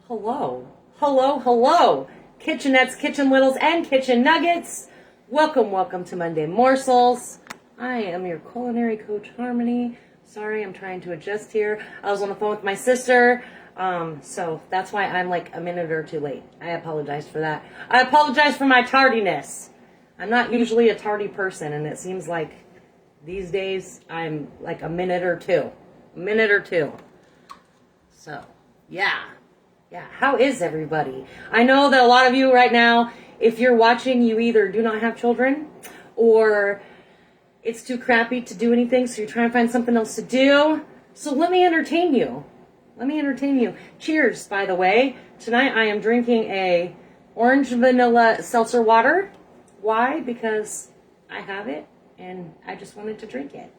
Hello, hello, hello, kitchenettes, kitchen littles, and kitchen nuggets. Welcome to Monday Morsels. I am your culinary coach, Harmony. Sorry, I'm trying to adjust here. I was on the phone with my sister, so that's why I'm like a minute or two late. I apologize for that. I apologize for my tardiness. I'm not usually a tardy person, and it seems like these days I'm like a minute or two. So, yeah. Yeah, how is everybody? I know that a lot of you right now, if you're watching, you either do not have children or it's too crappy to do anything, so you're trying to find something else to do. So let me entertain you. Cheers, by the way. Tonight I am drinking a orange vanilla seltzer water. Why? Because I have it and I just wanted to drink it.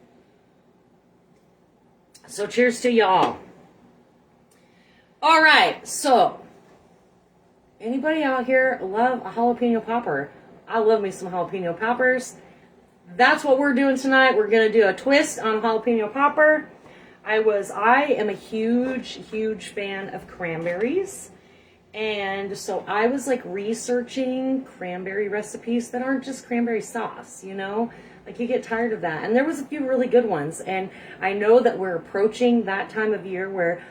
So cheers to y'all. All right, so anybody out here love a jalapeno popper? I love me some jalapeno poppers. That's what we're doing tonight. We're gonna do a twist on jalapeno popper. I am a huge fan of cranberries. And so I was like researching cranberry recipes that aren't just cranberry sauce, you know? Like you get tired of that. And there was a few really good ones. And I know that we're approaching that time of year where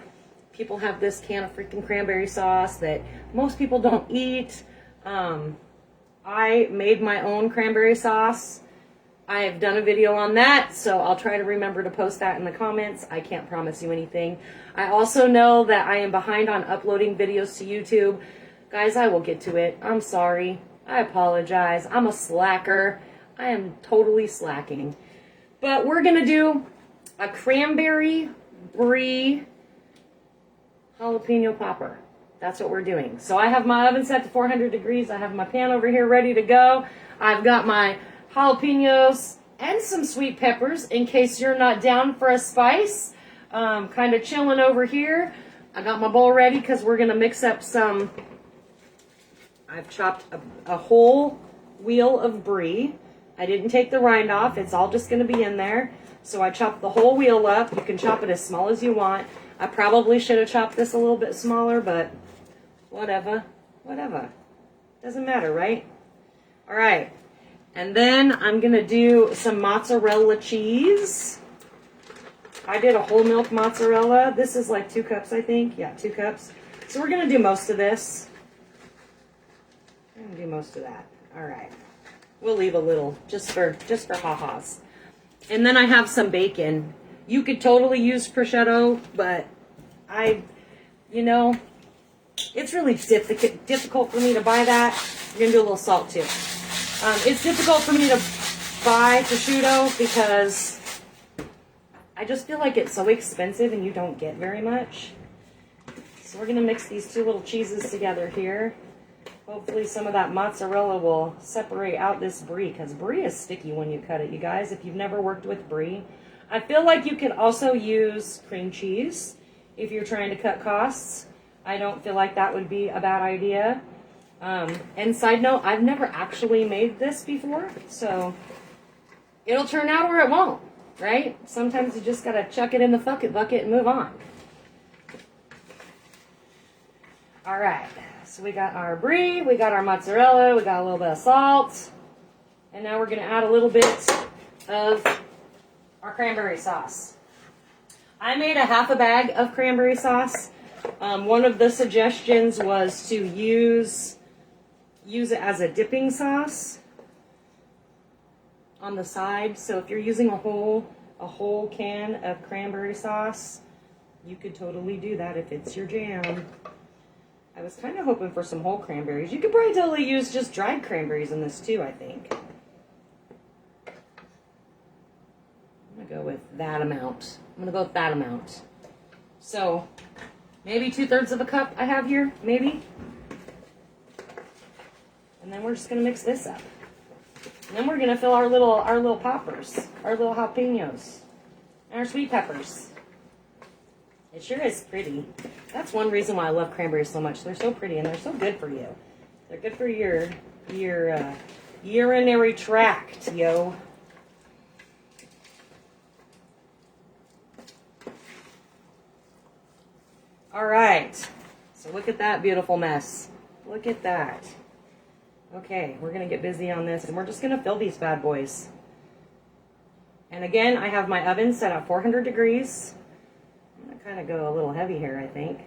people have this can of freaking cranberry sauce that most people don't eat. I made my own cranberry sauce. I have done a video on that, so I'll try to remember to post that in the comments. I can't promise you anything. I also know that I am behind on uploading videos to YouTube. Guys, I will get to it. I'm sorry. I apologize. I'm a slacker. I am totally slacking. But we're going to do a cranberry brie jalapeno popper. That's what we're doing. So I have my oven set to 400 degrees. I have my pan over here ready to go. I've got my jalapenos and some sweet peppers in case you're not down for a spice. Kind of chilling over here. I got my bowl ready because we're going to mix up some. I've chopped a whole wheel of brie. I didn't take the rind off. It's all just going to be in there. So I chopped the whole wheel up. You can chop it as small as you want. I probably should have chopped this a little bit smaller, but whatever. Doesn't matter, right? All right. And then I'm going to do some mozzarella cheese. I did a whole milk mozzarella. This is like 2 cups, I think. Yeah, 2 cups. So we're going to do most of this. I'm going to do most of that. All right. We'll leave a little just for ha-has. And then I have some bacon. You could totally use prosciutto, but it's really difficult for me to buy that. I'm going to do a little salt too. It's difficult for me to buy prosciutto because I just feel like it's so expensive and you don't get very much. So we're going to mix these 2 little cheeses together here. Hopefully some of that mozzarella will separate out this brie because brie is sticky when you cut it, you guys, if you've never worked with brie. I feel like you can also use cream cheese if you're trying to cut costs. I don't feel like that would be a bad idea. And side note, I've never actually made this before, so it'll turn out or it won't, right? Sometimes you just gotta chuck it in the bucket and move on. All right, so we got our brie, we got our mozzarella, we got a little bit of salt, and now we're gonna add a little bit of our cranberry sauce. I made a half a bag of cranberry sauce. One of the suggestions was to use it as a dipping sauce on the side. So if you're using a whole can of cranberry sauce, you could totally do that if it's your jam. I was kind of hoping for some whole cranberries. You could probably totally use just dried cranberries in this too, I think. I'm going to go with that amount. So, maybe 2/3 of a cup I have here, maybe. And then we're just going to mix this up. And then we're going to fill our little poppers, our little jalapenos, and our sweet peppers. It sure is pretty. That's one reason why I love cranberries so much. They're so pretty and they're so good for you. They're good for your urinary tract, yo. All right. So look at that beautiful mess. Look at that. Okay, we're going to get busy on this, and we're just going to fill these bad boys. And again, I have my oven set at 400 degrees. I'm going to kind of go a little heavy here, I think.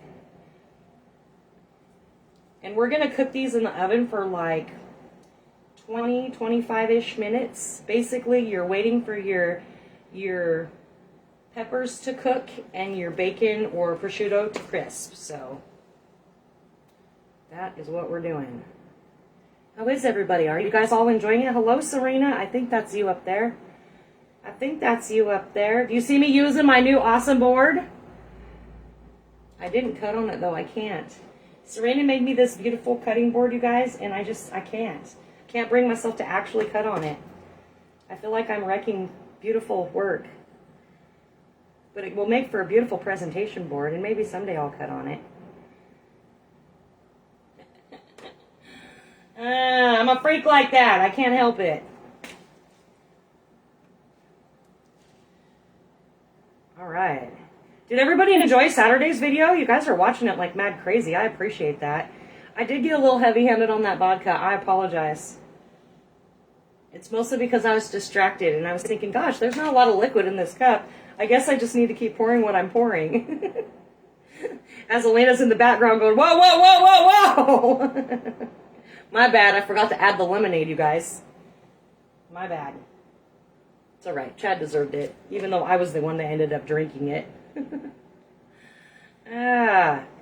And we're going to cook these in the oven for like 20, 25-ish minutes. Basically, you're waiting for your peppers to cook and your bacon or prosciutto to crisp. So that is what we're doing. How is everybody? Are you guys all enjoying it? Hello, Serena. I think that's you up there. I think that's you up there. Do you see me using my new awesome board? I didn't cut on it, though. I can't. Serena made me this beautiful cutting board, you guys, and I can't. Can't bring myself to actually cut on it. I feel like I'm wrecking beautiful work. But it will make for a beautiful presentation board, and maybe someday I'll cut on it. I'm a freak like that. I can't help it. All right. Did everybody enjoy Saturday's video? You guys are watching it like mad crazy. I appreciate that. I did get a little heavy-handed on that vodka. I apologize. It's mostly because I was distracted and I was thinking, gosh, there's not a lot of liquid in this cup. I guess I just need to keep pouring what I'm pouring. As Elena's in the background going, whoa, whoa, whoa, whoa, whoa. My bad. I forgot to add the lemonade, you guys. My bad. It's all right. Chad deserved it, even though I was the one that ended up drinking it.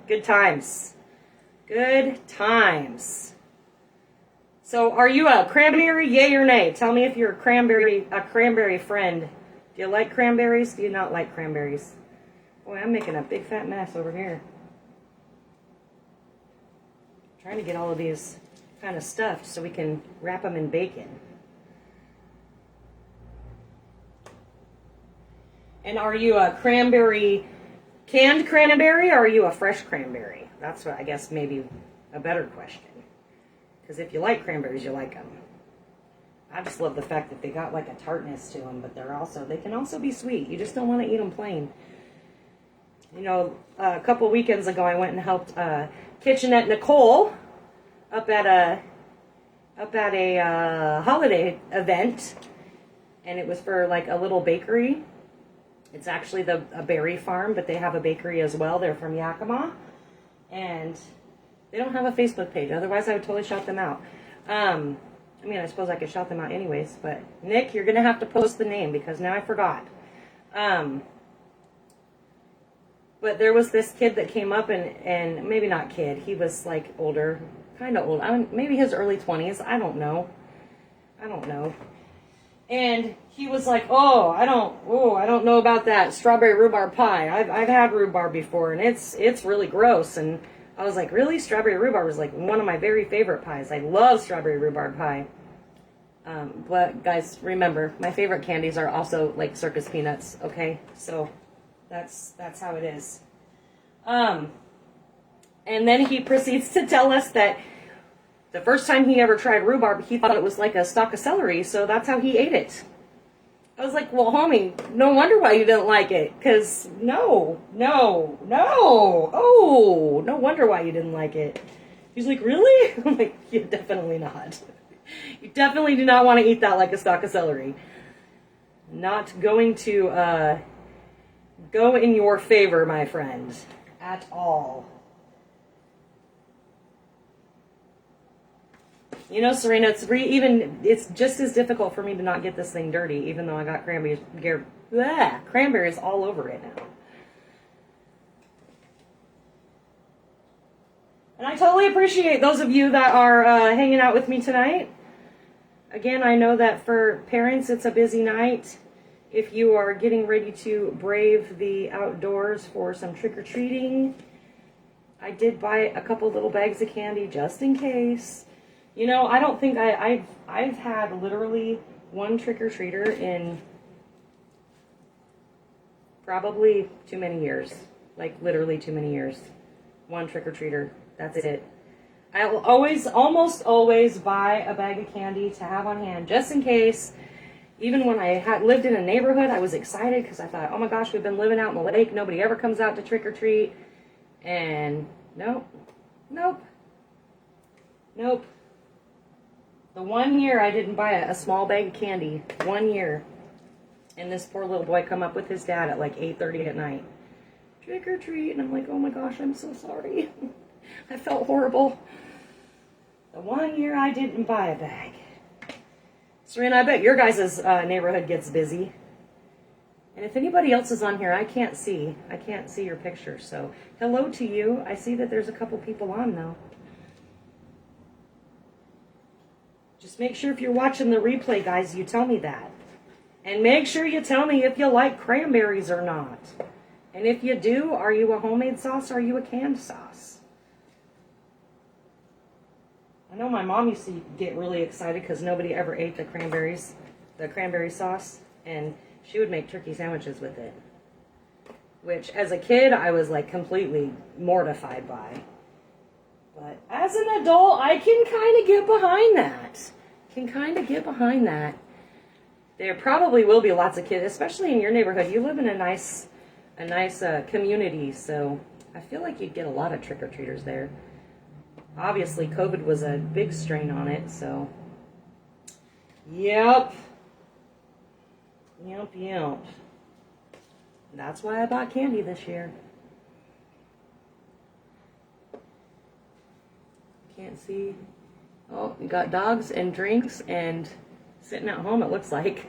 Good times. Good times. So, are you a cranberry, yay or nay? Tell me if you're a cranberry friend. Do you like cranberries? Do you not like cranberries? Boy, I'm making a big fat mess over here. Trying to get all of these kind of stuffed so we can wrap them in bacon. And are you a canned cranberry, or are you a fresh cranberry? That's what I guess maybe a better question. Because if you like cranberries, you like them. I just love the fact that they got like a tartness to them, but they can also be sweet. You just don't want to eat them plain. You know, a couple weekends ago, I went and helped Kitchenette Nicole up at a holiday event, and it was for like a little bakery. It's actually a berry farm, but they have a bakery as well. They're from Yakima, and they don't have a Facebook page. Otherwise, I would totally shout them out. I mean, I suppose I could shout them out anyways, but Nick, you're going to have to post the name because now I forgot. But there was this kid that came up and maybe not kid. He was like older, kind of old. Maybe his early 20s. I don't know. And he was like, I don't know about that strawberry rhubarb pie. I've had rhubarb before, and it's really gross. And I was like, really? Strawberry rhubarb is like one of my very favorite pies. I love strawberry rhubarb pie. But guys, remember, my favorite candies are also like circus peanuts. Okay, so that's how it is. And then he proceeds to tell us that the first time he ever tried rhubarb, he thought it was like a stalk of celery, so that's how he ate it. I was like, well, homie, no wonder why you didn't like it, because no wonder why you didn't like it. He's like, really? I'm like, yeah, definitely not. You definitely do not want to eat that like a stalk of celery. Not going to go in your favor, my friend, at all. You know, Serena, it's just as difficult for me to not get this thing dirty, even though I got cranberries all over it now. And I totally appreciate those of you that are hanging out with me tonight. Again, I know that for parents, it's a busy night. If you are getting ready to brave the outdoors for some trick-or-treating, I did buy a couple little bags of candy just in case. You know, I don't think I've had literally one trick-or-treater in probably too many years. Like, literally too many years. One trick-or-treater. That's it. I will almost always buy a bag of candy to have on hand, just in case. Even when I had lived in a neighborhood, I was excited because I thought, oh my gosh, we've been living out in the lake. Nobody ever comes out to trick-or-treat. And nope, nope, nope. The 1 year I didn't buy a small bag of candy, 1 year. And this poor little boy come up with his dad at like 8:30 at night. Trick or treat. And I'm like, oh my gosh, I'm so sorry. I felt horrible. The 1 year I didn't buy a bag. Serena, I bet your guys' neighborhood gets busy. And if anybody else is on here, I can't see your picture. So hello to you. I see that there's a couple people on though. Just make sure if you're watching the replay, guys, you tell me that. And make sure you tell me if you like cranberries or not. And if you do, are you a homemade sauce or are you a canned sauce? I know my mom used to get really excited because nobody ever ate the cranberry sauce. And she would make turkey sandwiches with it. Which, as a kid, I was like completely mortified by. But as an adult, I can kind of get behind that. There probably will be lots of kids, especially in your neighborhood. You live in a nice community, so I feel like you'd get a lot of trick-or-treaters there. Obviously, COVID was a big strain on it, so. Yep. That's why I bought candy this year. Can't see. Oh, we got dogs and drinks and sitting at home, it looks like.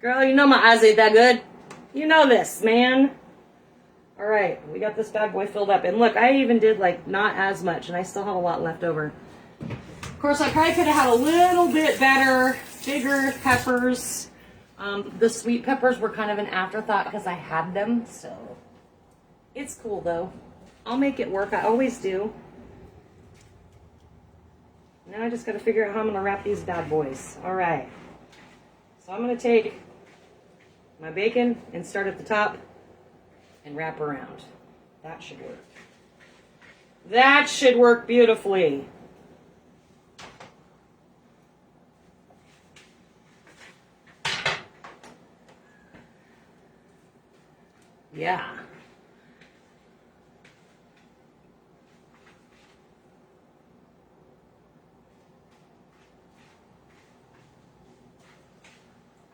Girl, you know my eyes ain't that good. You know this, man. All right, we got this bad boy filled up. And look, I even did like not as much, and I still have a lot left over. Of course, I probably could have had a little bit better, bigger peppers. The sweet peppers were kind of an afterthought because I had them, so it's cool though. I'll make it work. I always do. Now I just got to figure out how I'm going to wrap these bad boys. All right. So I'm going to take my bacon and start at the top and wrap around. That should work. That should work beautifully. Yeah.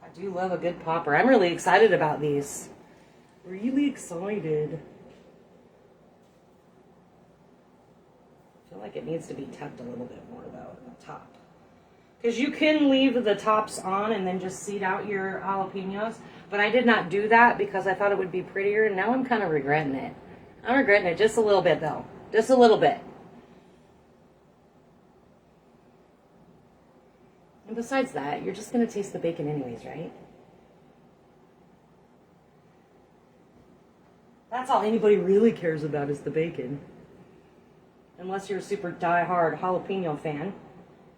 I do love a good popper. I'm really excited about these. Really excited. I feel like it needs to be tucked a little bit more though at the top. Because you can leave the tops on and then just seed out your jalapenos. But I did not do that because I thought it would be prettier, and now I'm kind of regretting it. I'm regretting it just a little bit, though. Just a little bit. And besides that, you're just going to taste the bacon anyways, right? That's all anybody really cares about is the bacon. Unless you're a super die-hard jalapeno fan,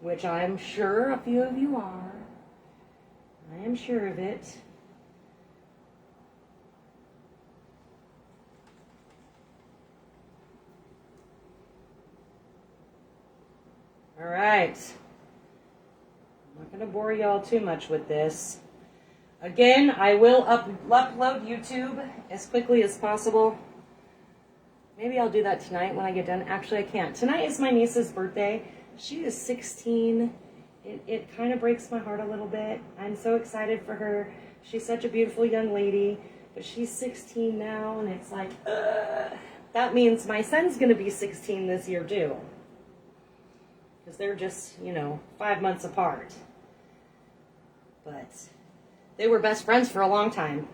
which I'm sure a few of you are. I am sure of it. All right. I'm not going to bore y'all too much with this. Again, I will upload YouTube as quickly as possible. Maybe I'll do that tonight when I get done. Actually, I can't. Tonight is my niece's birthday. She is 16. It kind of breaks my heart a little bit. I'm so excited for her. She's such a beautiful young lady. But she's 16 now, and it's like, that means my son's going to be 16 this year, too. Because they're just, 5 months apart. But they were best friends for a long time.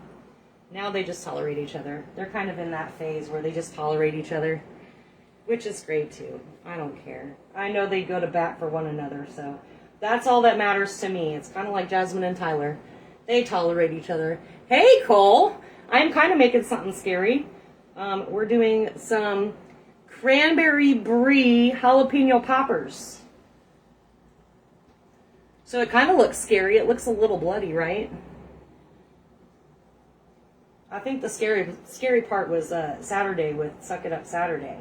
Now they just tolerate each other. They're kind of in that phase where they just tolerate each other, which is great too. I don't care. I know they go to bat for one another, so that's all that matters to me. It's kind of like Jasmine and Tyler. They tolerate each other. Hey, Cole! I'm kind of making something scary. We're doing some cranberry brie jalapeno poppers. So it kind of looks scary. It looks a little bloody, right? I think the scary part was Saturday with Suck It Up Saturday.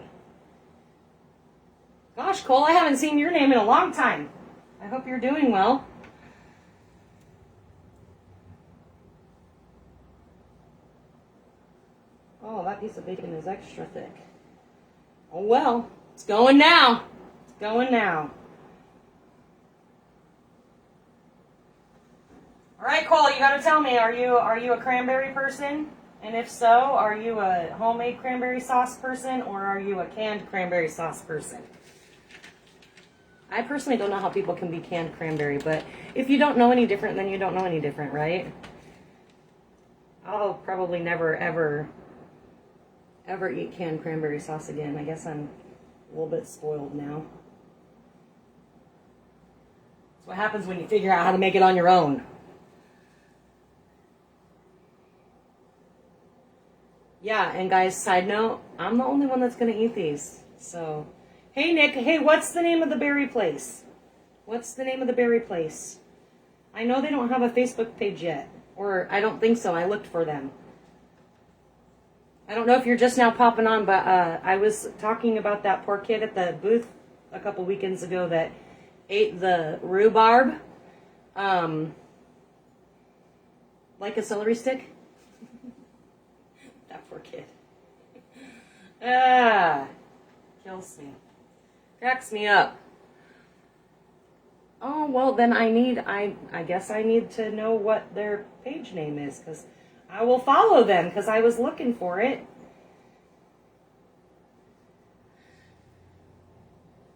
Gosh, Cole, I haven't seen your name in a long time. I hope you're doing well. Oh, that piece of bacon is extra thick. Oh well, it's going now. It's going now. All right, Cole, you got to tell me, are you a cranberry person? And if so, are you a homemade cranberry sauce person or are you a canned cranberry sauce person? I personally don't know how people can be canned cranberry, but if you don't know any different, then you don't know any different, right? I'll probably never, ever eat canned cranberry sauce again. I guess I'm a little bit spoiled now. That's what happens when you figure out how to make it on your own. Yeah, and guys, side note, I'm the only one that's going to eat these. So, hey, Nick. Hey, what's the name of the berry place? What's the name of the berry place? I know they don't have a Facebook page yet. Or I don't think so. I looked for them. I don't know if you're just now popping on, but I was talking about that poor kid at the booth a couple weekends ago that ate the rhubarb like a celery stick. That poor kid. Kills me. Cracks me up. Oh, well, then I guess I need to know what their page name is, because I will follow them, because I was looking for it.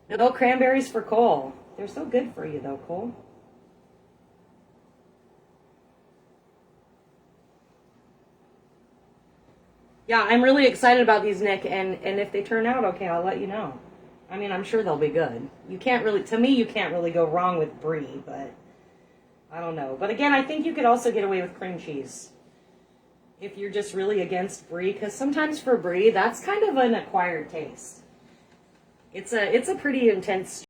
No cranberries for Cole. They're so good for you, though, Cole. Yeah, I'm really excited about these, Nick, and if they turn out okay, I'll let you know. I mean, I'm sure they'll be good. You can't really go wrong with brie, but I don't know. But again, I think you could also get away with cream cheese if you're just really against brie, because sometimes for brie, that's kind of an acquired taste. It's a pretty intense